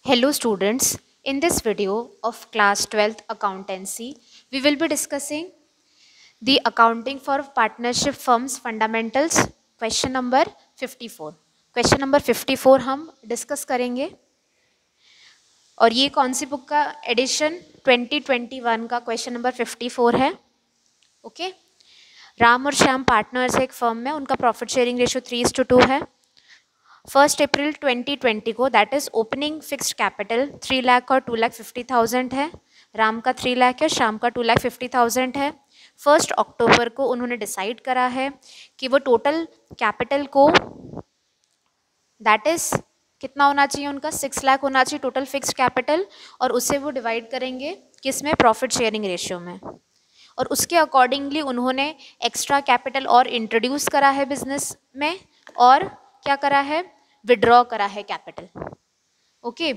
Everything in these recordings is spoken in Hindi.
Hello students, in this video of class 12th accountancy, we will be discussing the accounting for partnership firms fundamentals question number 54. Question number 54 हम डिस्कस करेंगे और ये कौन सी बुक का एडिशन 2021 का क्वेश्चन नंबर 54 है. ओके राम और श्याम पार्टनर्स एक फर्म में, उनका प्रॉफिट शेयरिंग रेशियो 3:2 है. 1 अप्रैल 2020 को that is opening fixed capital 3 lakh और 2,50,000 है. राम का 3 लाख है, श्याम का 2,50,000 है. 1 अक्टूबर को उन्होंने डिसाइड करा है कि वो टोटल कैपिटल को दैट इज कितना होना चाहिए, उनका 6 लाख होना चाहिए टोटल फिक्स्ड कैपिटल, और उसे वो डिवाइड करेंगे किस में, प्रॉफिट शेयरिंग रेशियो में. और उसके अकॉर्डिंगली उन्होंने एक्स्ट्रा कैपिटल और इंट्रोड्यूस करा है बिजनेस में, और क्या करा है, विड्रॉ करा है कैपिटल. ओके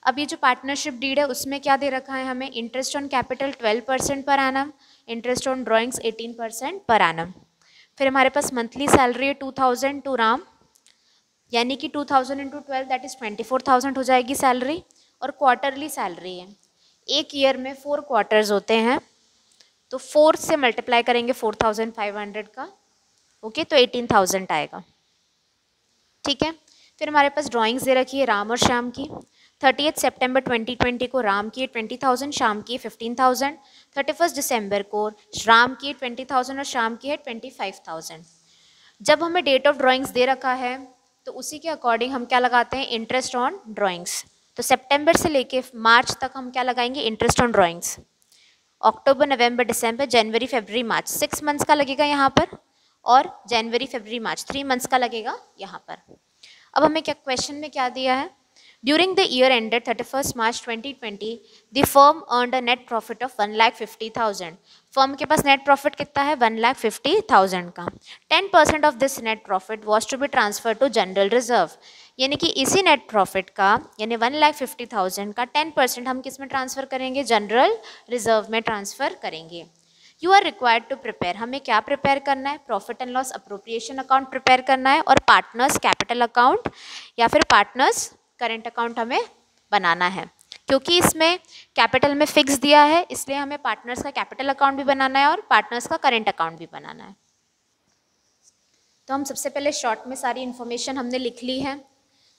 अब ये जो पार्टनरशिप डीड है उसमें क्या दे रखा है हमें, interest on capital 12% per annum, interest on drawings 18% per annum. फिर हमारे पास मंथली सैलरी है 2,000 टू राम, यानी कि 2,000 इंटू 12 दैट इज 24,000 हो जाएगी सैलरी. और क्वार्टरली सैलरी है, एक ईयर में 4 क्वार्टर्स होते हैं, तो 4 से मल्टीप्लाई करेंगे 4,500 का. ओके तो 18,000 आएगा. ठीक है, फिर हमारे पास ड्राइंग्स दे रखी है राम और श्याम की. 30 सितंबर 2020 को राम की 20,000, श्याम की 15,000. 31 दिसंबर को राम की 20,000 और श्याम की है 25,000. जब हमें डेट ऑफ ड्राइंग्स दे रखा है तो उसी के अकॉर्डिंग हम क्या लगाते हैं, इंटरेस्ट ऑन ड्राइंग्स. तो सितंबर से लेके मार्च तक हम क्या लगाएंगे, interest on drawings. October, November, December, January, February, March 6 months का लगेगा यहाँ पर, और जनवरी, फरवरी, मार्च 3 मंथ्स का लगेगा यहाँ पर. अब हमें क्या क्वेश्चन में क्या दिया है, during the year ended 31 March 2020 the firm earned a net profit of 1,50,000. Firm के पास नेट प्रॉफिट कितना है, 1,50,000 का. 10% of this net profit was to be transfer to general reserve, यानी कि इसी नेट प्रॉफिट का यानी 1,50,000 का 10% हम किस में ट्रांसफ़र करेंगे, जनरल रिजर्व में ट्रांसफ़र करेंगे. You are required to prepare, हमें क्या प्रिपेयर करना है, profit and loss appropriation account prepare करना है, और पार्टनर्स कैपिटल अकाउंट या फिर पार्टनर्स करेंट अकाउंट हमें बनाना है. क्योंकि इसमें कैपिटल में फिक्स दिया है, इसलिए हमें पार्टनर्स का कैपिटल अकाउंट भी बनाना है और पार्टनर्स का करेंट अकाउंट भी बनाना है. तो हम सबसे पहले शॉर्ट में सारी इन्फॉर्मेशन हमने लिख ली है.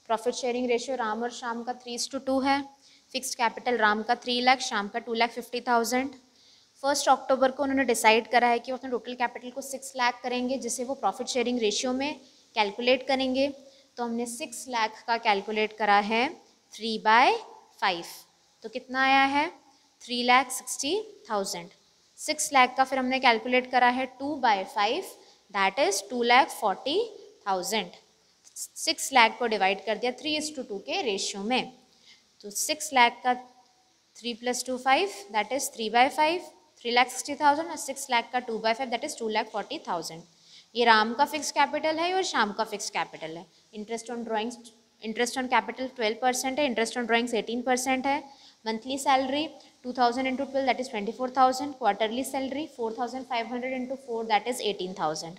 प्रॉफिट शेयरिंग रेशियो राम और श्याम का 3:2 है. फिक्स्ड कैपिटल राम का 3 लाख, श्याम का 2,50,000. 1 अक्टूबर को उन्होंने डिसाइड करा है कि वो अपने टोटल कैपिटल को 6 लाख करेंगे, जिसे वो प्रॉफिट शेयरिंग रेशियो में कैलकुलेट करेंगे. तो हमने 6 लाख का कैलकुलेट करा है 3/5, तो कितना आया है, 3,60,000. 6 लाख का फिर हमने कैलकुलेट करा है 2/5 दैट इज 2,40,000. 6 लाख को डिवाइड कर दिया 3:2 के रेशियो में. तो 6 लाख का 3 + 2 5 दैट इज 3/5, 3,60,000, और 6 लाख का 2/5 दैट इज 2,40,000. ये राम का फिक्स कैपिटल है और श्याम का फिक्स कैपिटल है. Interest on drawings, interest on capital 12% है, इंटरेस्ट ऑन ड्राइंग्स 18% है. Monthly salary 2,000 into 12 that is 24,000. Quarterly salary 4,500 into 4 that is 18,000.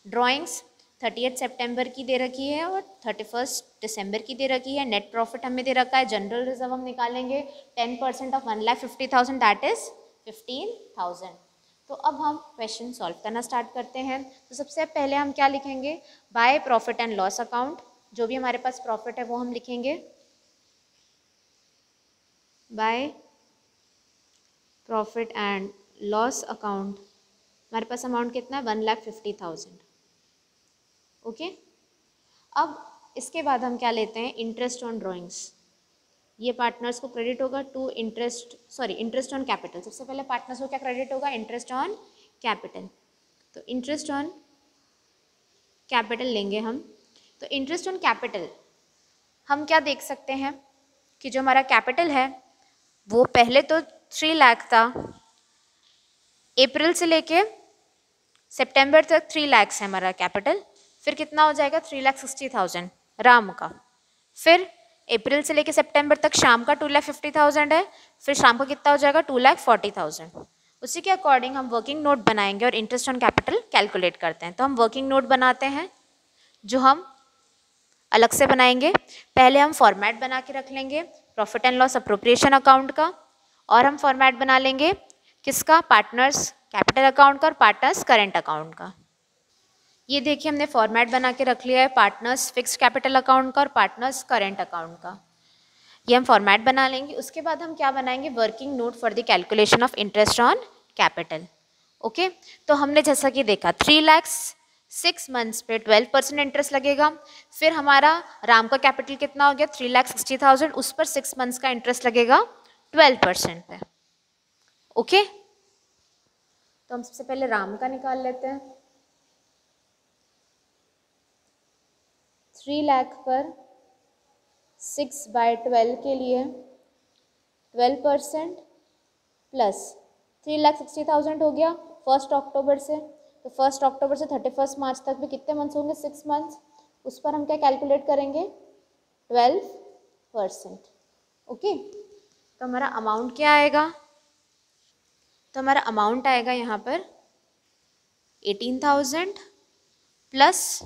Drawings 30 सितंबर की दे रखी है और 31 दिसंबर की दे रखी है. नेट प्रॉफिट हमें दे रखा है, जनरल रिजर्व हम निकालेंगे 10% ऑफ 1,50,000 दैट इज 15,000. तो अब हम क्वेश्चन सॉल्व करना स्टार्ट करते हैं. तो सबसे पहले हम क्या लिखेंगे, by profit and loss account. जो भी हमारे पास प्रॉफिट है वो हम लिखेंगे by profit and loss account. हमारे पास अमाउंट कितना है, 1,50,000. ओके अब इसके बाद हम क्या लेते हैं, इंटरेस्ट ऑन ड्राइंग्स. ये पार्टनर्स को क्रेडिट होगा टू इंटरेस्ट ऑन कैपिटल. सबसे पहले पार्टनर्स को क्या क्रेडिट होगा, इंटरेस्ट ऑन कैपिटल. तो इंटरेस्ट ऑन कैपिटल लेंगे हम. तो इंटरेस्ट ऑन कैपिटल हम क्या देख सकते हैं कि जो हमारा कैपिटल है वो पहले तो 3 लाख था, अप्रैल से लेके सितंबर तक 3 लाख है हमारा कैपिटल. फिर कितना हो जाएगा, 3,60,000 राम का. फिर अप्रैल से लेके सितंबर तक शाम का 2,50,000 है. फिर शाम का कितना हो जाएगा, 2,40,000. उसी के अकॉर्डिंग हम वर्किंग नोट बनाएंगे और इंटरेस्ट ऑन कैपिटल कैलकुलेट करते हैं. तो हम वर्किंग नोट बनाते हैं जो हम अलग से बनाएंगे. पहले हम फॉर्मेट बना के रख लेंगे profit and loss appropriation account का, और हम फॉर्मेट बना लेंगे किसका, पार्टनर्स कैपिटल अकाउंट का और पार्टनर्स करेंट अकाउंट का। ये देखिए हमने फॉर्मेट बना के रख लिया है पार्टनर्स फिक्स्ड कैपिटल अकाउंट का और पार्टनर्स करेंट अकाउंट का। ये हम फॉर्मेट बना लेंगे। उसके बाद हम क्या बनाएंगे, working note for the calculation of interest on capital. Okay, तो हमने जैसा कि देखा 3 लाख 6 मंथ्स पे 12% इंटरेस्ट लगेगा। फिर हमारा राम का कैपिटल कितना हो गया, 3,60,000, उस पर 6 मंथ्स का इंटरेस्ट लगेगा 12% पे। ओके, तो हम सबसे पहले राम का निकाल लेते हैं। 3 लाख पर 6/12 के लिए 12% प्लस 3,60,000 हो गया 1 अक्टूबर से, तो 1 अक्टूबर से 31 मार्च तक भी कितने मंथ्स होंगे, 6 मंथ्स। उस पर हम क्या कैलकुलेट करेंगे, 12%। ओके, तो हमारा अमाउंट क्या आएगा, तो हमारा अमाउंट आएगा यहाँ पर 18,000 प्लस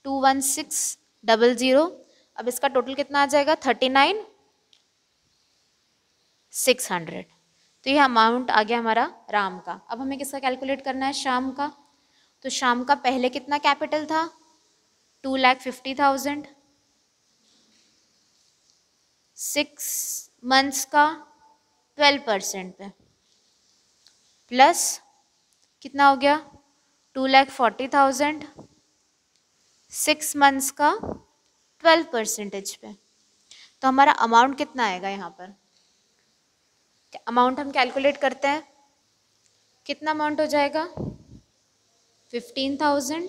21600। अब इसका टोटल कितना आ जाएगा, 39,600। तो ये अमाउंट आ गया हमारा राम का। अब हमें किसका कैलकुलेट करना है, शाम का। तो शाम का पहले कितना कैपिटल था, 2,50,000, 6 मंथ्स का 12% पे, प्लस कितना हो गया 2,40,000, 6 मंथ्स का 12% पे। तो हमारा अमाउंट कितना आएगा, यहाँ पर अमाउंट हम कैलकुलेट करते हैं, कितना अमाउंट हो जाएगा, 15,000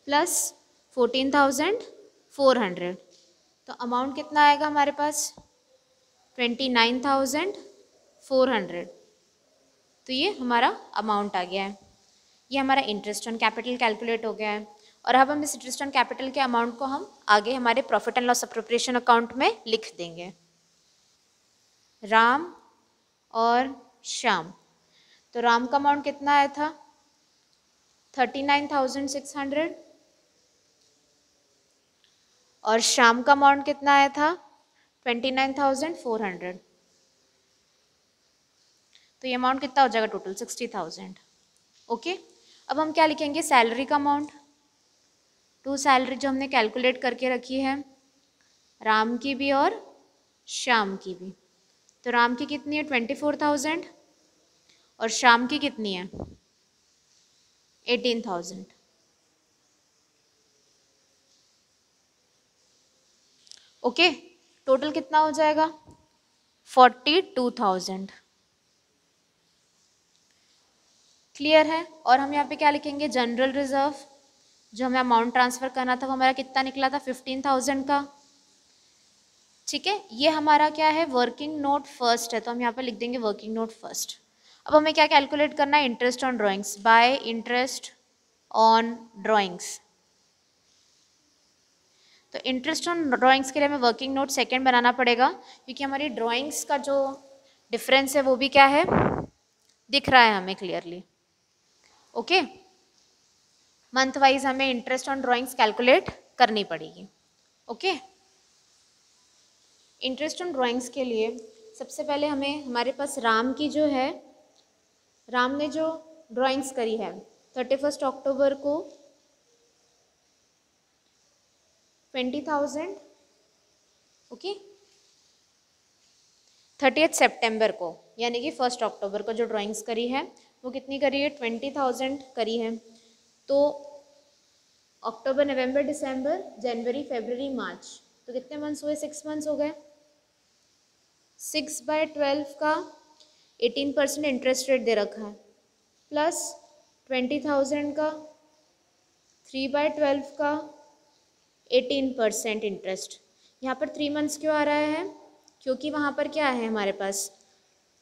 प्लस 14,400। तो अमाउंट कितना आएगा हमारे पास, 29,400। तो ये हमारा अमाउंट आ गया है। ये हमारा इंटरेस्ट ऑन कैपिटल कैलकुलेट हो गया है। और अब हम इस इंटरेस्ट ऑन कैपिटल के अमाउंट को हम आगे हमारे profit and loss appropriation account में लिख देंगे। राम और श्याम, तो राम का अमाउंट कितना आया था, 39,600, और श्याम का अमाउंट कितना आया था, 29,400। तो ये अमाउंट कितना हो जाएगा टोटल, 60,000। ओके, अब हम क्या लिखेंगे, सैलरी का अमाउंट। टू सैलरी जो हमने कैलकुलेट करके रखी है, राम की भी और श्याम की भी। तो राम की कितनी है, 24,000, और श्याम की कितनी है, 18,000। ओके, टोटल कितना हो जाएगा, 42,000। क्लियर है। और हम यहाँ पे क्या लिखेंगे, जनरल रिजर्व, जो हमें अमाउंट ट्रांसफर करना था वो हमारा कितना निकला था, 15,000 का। ठीक है, ये हमारा क्या है, वर्किंग नोट फर्स्ट है, तो हम यहाँ पर लिख देंगे वर्किंग नोट फर्स्ट। अब हमें क्या कैलकुलेट करना है, interest on drawings, bye interest on drawings. तो इंटरेस्ट ऑन ड्राइंग्स के लिए हमें वर्किंग नोट सेकंड बनाना पड़ेगा, क्योंकि हमारी ड्राइंग्स का जो डिफरेंस है वो भी क्या है, दिख रहा है हमें क्लियरली। ओके, मंथ वाइज हमें इंटरेस्ट ऑन ड्राइंग्स कैलकुलेट करनी पड़ेगी। ओके, इंटरेस्ट ऑन ड्राइंग्स के लिए सबसे पहले हमें, हमारे पास राम की जो है, राम ने जो ड्राइंग्स करी है 31 अक्टूबर को 20,000, ओके, 30 सितंबर को यानी कि 1 अक्टूबर को जो ड्राइंग्स करी है वो कितनी करी है, 20,000 करी है। तो अक्टूबर, नवंबर, दिसंबर, जनवरी, फरवरी, मार्च, तो कितने मंथ्स हुए, 6 मंथ्स हो गए। 6/12 का 18% इंटरेस्ट रेट दे रखा है, प्लस 20,000 का 3/12 का 18% इंटरेस्ट। यहाँ पर 3 मंथ्स क्यों आ रहा है, क्योंकि वहाँ पर क्या है हमारे पास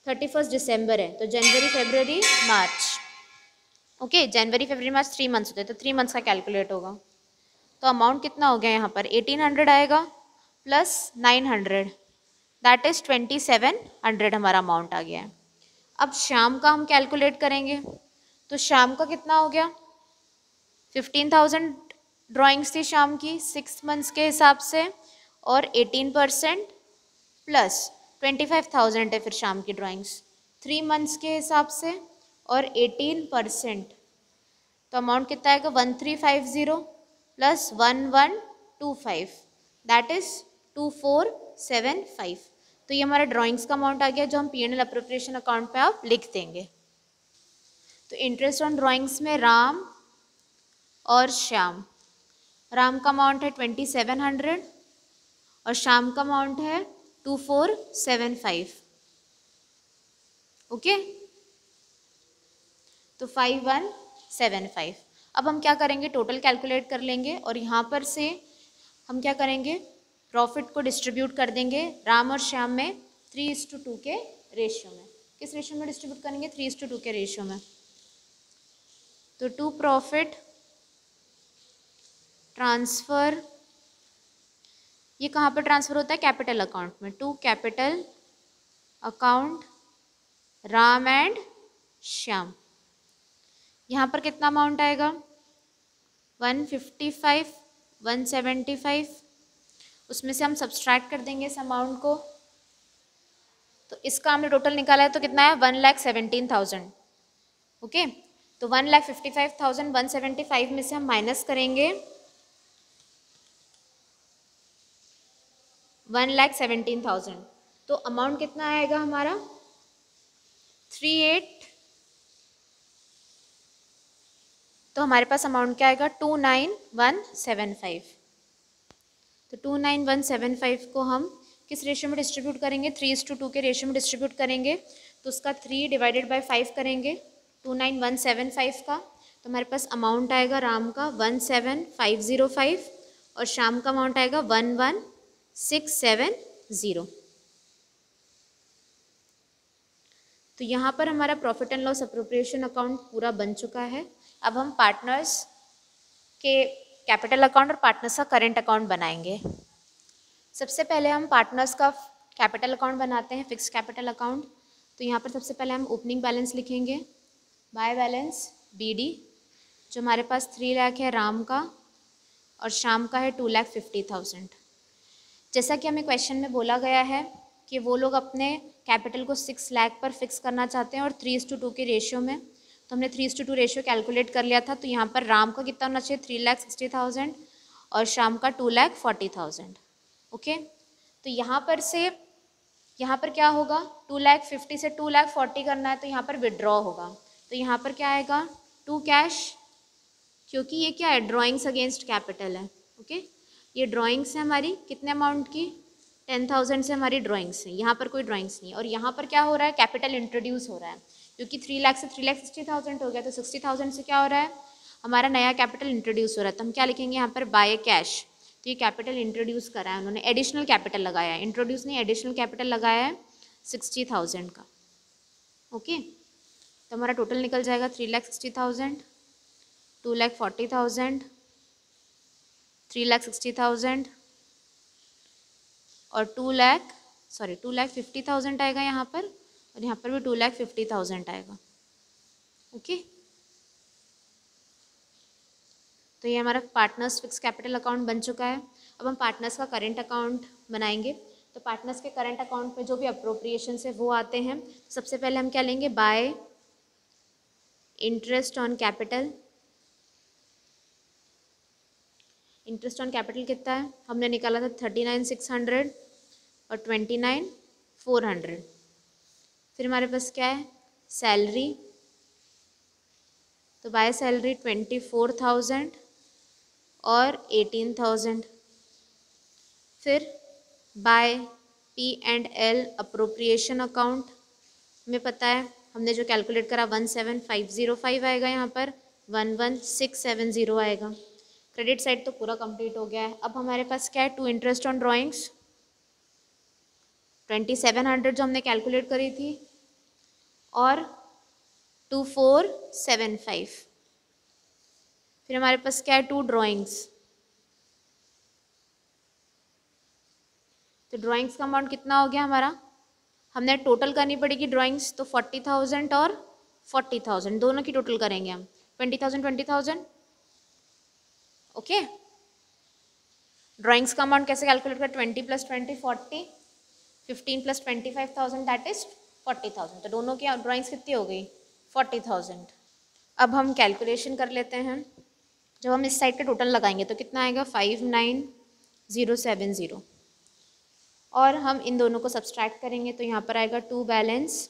31 दिसंबर है, तो जनवरी, फरवरी, मार्च। ओके, जनवरी, फरवरी, मार्च 3 मंथ्स होते हैं, तो 3 मंथ्स का कैलकुलेट होगा। तो अमाउंट कितना हो गया यहाँ पर, 1800 आएगा प्लस 900, दैट इज़ 2700 हमारा अमाउंट आ गया है। अब शाम का हम कैलकुलेट करेंगे, तो शाम का कितना हो गया, 15,000 ड्राइंग्स थी शाम की 6 मंथ्स के हिसाब से, और 18% प्लस 25,000 है फिर शाम की ड्राइंग्स 3 मंथ्स के हिसाब से और 18%, तो अमाउंट कितना आएगा 1350 प्लस 1125 दैट इज 2475। तो ये हमारा ड्राइंग्स का अमाउंट आ गया जो हम P&L अप्रोप्रिएशन अकाउंट पे आप लिख देंगे। तो इंटरेस्ट ऑन ड्राइंग्स में राम और श्याम, राम का अमाउंट है 2700 और श्याम का अमाउंट है 2475। ओके, तो 5175। अब हम क्या करेंगे, टोटल कैलकुलेट कर लेंगे और यहाँ पर से हम क्या करेंगे, प्रॉफिट को डिस्ट्रीब्यूट कर देंगे राम और श्याम में 3:2 के रेशियो में। किस रेशियो में डिस्ट्रीब्यूट करेंगे, 3:2 के रेशियो में। तो टू प्रॉफिट ट्रांसफ़र, ये कहाँ पर ट्रांसफ़र होता है, कैपिटल अकाउंट में। To capital account Ram and Shyam, यहाँ पर कितना अमाउंट आएगा 155, 175, उसमें से हम सब्सट्रैक्ट कर देंगे इस अमाउंट को। तो इसका हमने टोटल निकाला है तो कितना है 1,17,000। ओके, तो 1,55,000 175 में से हम माइनस करेंगे 1,17,000, तो अमाउंट कितना आएगा हमारा 38, तो हमारे पास अमाउंट क्या आएगा 29,175। तो 29,175 को हम किस रेशियो में डिस्ट्रीब्यूट करेंगे, 3:2 के रेशियो में डिस्ट्रीब्यूट करेंगे। तो उसका 3 डिवाइडेड बाय 5 करेंगे 29,175 का, तो हमारे पास अमाउंट आएगा राम का 17,505 और श्याम का अमाउंट आएगा 11,670। तो यहाँ पर हमारा profit and loss appropriation account पूरा बन चुका है। अब हम पार्टनर्स के कैपिटल अकाउंट और पार्टनर्स का करेंट अकाउंट बनाएंगे। सबसे पहले हम पार्टनर्स का कैपिटल अकाउंट बनाते हैं, फिक्स कैपिटल अकाउंट। तो यहाँ पर सबसे पहले हम ओपनिंग बैलेंस लिखेंगे, बाय बैलेंस BD, जो हमारे पास 3 लाख है राम का और श्याम का है 2,50,000। जैसा कि हमें क्वेश्चन में बोला गया है कि वो लोग अपने कैपिटल को 6 लाख पर फिक्स करना चाहते हैं और 3:2 के रेशियो में, तो हमने 3:2 रेशियो कैलकुलेट कर लिया था। तो यहाँ पर राम का कितना होना चाहिए 3,60,000 और श्याम का 2,40,000। ओके, तो यहाँ पर से यहाँ पर क्या होगा 2,50,000 से 2,40,000 करना है, तो यहाँ पर विड्रॉ होगा। तो यहाँ पर क्या आएगा 2 कैश, क्योंकि ये क्या है ड्राइंग्स अगेंस्ट कैपिटल है। ओके, ये ड्राइंग्स है हमारी कितने अमाउंट की 10,000 से हमारी ड्राइंग्स है, यहाँ पर कोई ड्राइंग्स नहीं है। और यहाँ पर क्या हो रहा है कैपिटल इंट्रोड्यूस हो रहा है, क्योंकि 3 लाख से 3,60,000 हो गया, तो 60,000 से क्या हो रहा है हमारा नया कैपिटल इंट्रोड्यूस हो रहा है। तो हम क्या लिखेंगे यहाँ पर बाय कैश, तो ये कैपिटल इंट्रोड्यूस करा है उन्होंने, एडिशनल कैपिटल लगाया है, इंट्रोड्यूस नहीं एडिशनल कैपिटल लगाया है 60,000 का। ओके, तो हमारा टोटल निकल जाएगा 3,60,000, 2,40,000, 3,60,000 और 2,50,000 आएगा यहाँ पर, और यहाँ पर भी 2,50,000 आएगा। ओके, तो ये हमारा पार्टनर्स फिक्स कैपिटल अकाउंट बन चुका है। अब हम पार्टनर्स का करेंट अकाउंट बनाएंगे। तो पार्टनर्स के करेंट अकाउंट में जो भी अप्रोप्रिएशन है वो आते हैं। सबसे पहले हम क्या लेंगे, bye interest on capital. Interest on capital कितना है हमने निकाला था 39,600 और 29,400। फिर हमारे पास क्या है सैलरी, तो बाय सैलरी 24,000 और 18,000। फिर बाय P&L अप्रोप्रिएशन अकाउंट, हमें पता है हमने जो कैलकुलेट करा 17,505 आएगा, यहाँ पर 11,670 आएगा। क्रेडिट साइड तो पूरा कंप्लीट हो गया है। अब हमारे पास क्या है टू इंटरेस्ट ऑन ड्राइंग्स 2700 जो हमने कैलकुलेट करी थी और 2475। फिर हमारे पास क्या है टू ड्राइंग्स, तो ड्राइंग्स का अमाउंट कितना हो गया हमारा, हमने टोटल करनी पड़ेगी ड्राइंग्स, तो 40,000 और 40,000 दोनों की टोटल करेंगे हम 20,000 20,000। ओके, ड्राइंग्स का अमाउंट कैसे कैलकुलेट करें 20 + 20 40। 15 + 25,000 दैट इज 40,000। तो दोनों की ड्राइंग्स कितनी हो गई? 40,000। अब हम कैलकुलेशन कर लेते हैं। जब हम इस साइड का टोटल लगाएंगे तो कितना आएगा? 59070। और हम इन दोनों को सब्सट्रैक्ट करेंगे तो यहाँ पर आएगा टू बैलेंस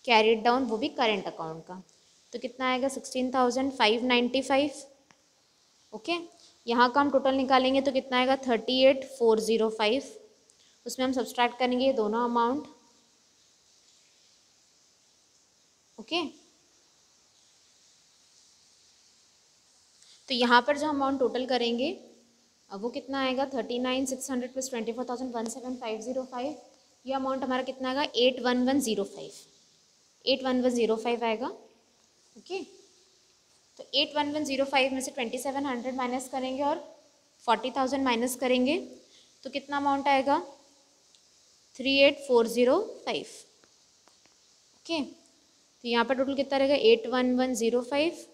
कैरिड डाउन, वो भी करेंट अकाउंट का। तो कितना आएगा? 16,595। ओके, यहाँ का हम टोटल निकालेंगे तो कितना आएगा? 38,405। उसमें हम सब्सट्रैक्ट करेंगे ये दोनों अमाउंट। ओके, तो यहाँ पर जो अमाउंट टोटल करेंगे अब वो कितना आएगा? 39,600 + 24,017,505। ये अमाउंट हमारा कितना आएगा? 81105। 81105 आएगा। ओके, तो 81105 में से 2700 माइनस करेंगे और 40,000 माइनस करेंगे तो कितना अमाउंट आएगा? 38,405। ओके, तो यहाँ पर टोटल कितना रहेगा? 81105।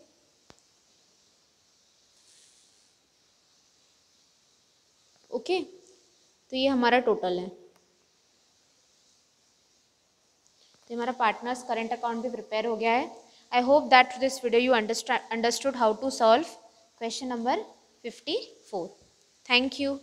ओके, तो ये हमारा टोटल है। तो हमारा पार्टनर्स करेंट अकाउंट भी प्रिपेयर हो गया है। I hope that through this video you understood how to solve question number 54। Thank you.